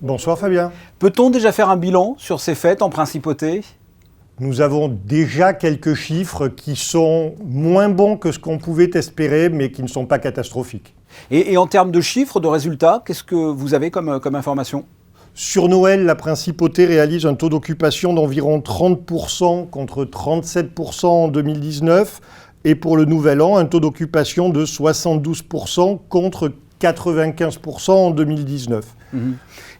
Bonsoir Fabien. Peut-on déjà faire un bilan sur ces fêtes en principauté ? Nous avons déjà quelques chiffres qui sont moins bons que ce qu'on pouvait espérer, mais qui ne sont pas catastrophiques. Et en termes de chiffres, de résultats, qu'est-ce que vous avez comme information ? Sur Noël, la principauté réalise un taux d'occupation d'environ 30% contre 37% en 2019. Et pour le Nouvel An, un taux d'occupation de 72% contre 95% en 2019.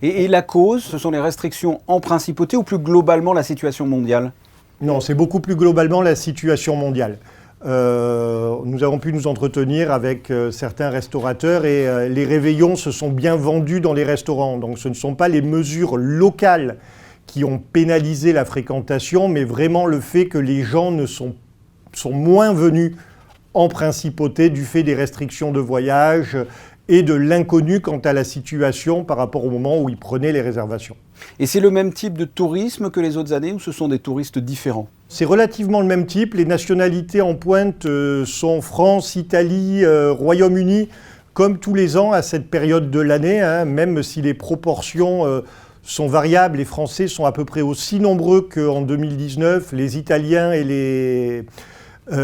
Et la cause, ce sont les restrictions en principauté ou plus globalement la situation mondiale ? Non, c'est beaucoup plus globalement la situation mondiale. Nous avons pu nous entretenir avec certains restaurateurs et les réveillons se sont bien vendus dans les restaurants. Donc ce ne sont pas les mesures locales qui ont pénalisé la fréquentation, mais vraiment le fait que les gens sont moins venus en principauté du fait des restrictions de voyage et de l'inconnu quant à la situation par rapport au moment où ils prenaient les réservations. Et c'est le même type de tourisme que les autres années ou ce sont des touristes différents ? C'est relativement le même type. Les nationalités en pointe sont France, Italie, Royaume-Uni, comme tous les ans à cette période de l'année, hein, même si les proportions sont variables. Les Français sont à peu près aussi nombreux qu'en 2019, les Italiens et les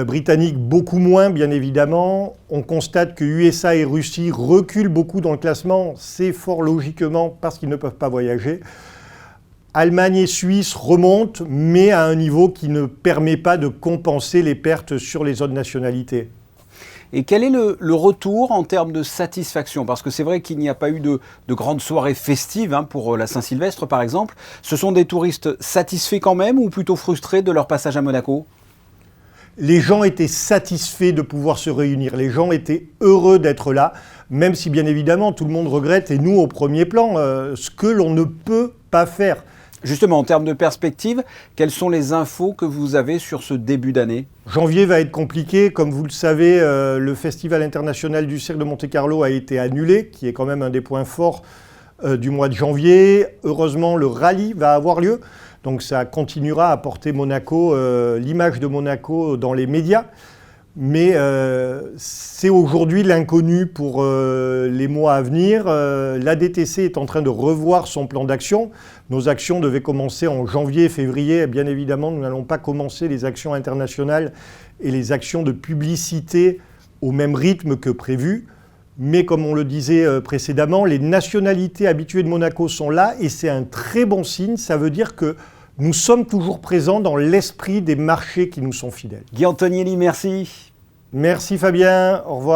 Britanniques beaucoup moins, bien évidemment. On constate que USA et Russie reculent beaucoup dans le classement. C'est fort logiquement parce qu'ils ne peuvent pas voyager. Allemagne et Suisse remontent, mais à un niveau qui ne permet pas de compenser les pertes sur les autres nationalités. Et quel est le retour en termes de satisfaction ? Parce que c'est vrai qu'il n'y a pas eu de grandes soirées festives pour la Saint-Sylvestre par exemple. Ce sont des touristes satisfaits quand même ou plutôt frustrés de leur passage à Monaco ? Les gens étaient satisfaits de pouvoir se réunir, les gens étaient heureux d'être là, même si bien évidemment tout le monde regrette, et nous au premier plan, ce que l'on ne peut pas faire. Justement, en termes de perspective, quelles sont les infos que vous avez sur ce début d'année ? Janvier va être compliqué, comme vous le savez, le Festival international du cirque de Monte-Carlo a été annulé, qui est quand même un des points forts du mois de janvier. Heureusement, le rallye va avoir lieu. Donc ça continuera à porter Monaco, l'image de Monaco dans les médias. Mais c'est aujourd'hui l'inconnu pour les mois à venir. L'ADTC est en train de revoir son plan d'action. Nos actions devaient commencer en janvier et février. Et bien évidemment, nous n'allons pas commencer les actions internationales et les actions de publicité au même rythme que prévu. Mais comme on le disait précédemment, les nationalités habituées de Monaco sont là et c'est un très bon signe. Ça veut dire que nous sommes toujours présents dans l'esprit des marchés qui nous sont fidèles. Guy Antonielli, merci. Merci Fabien, au revoir.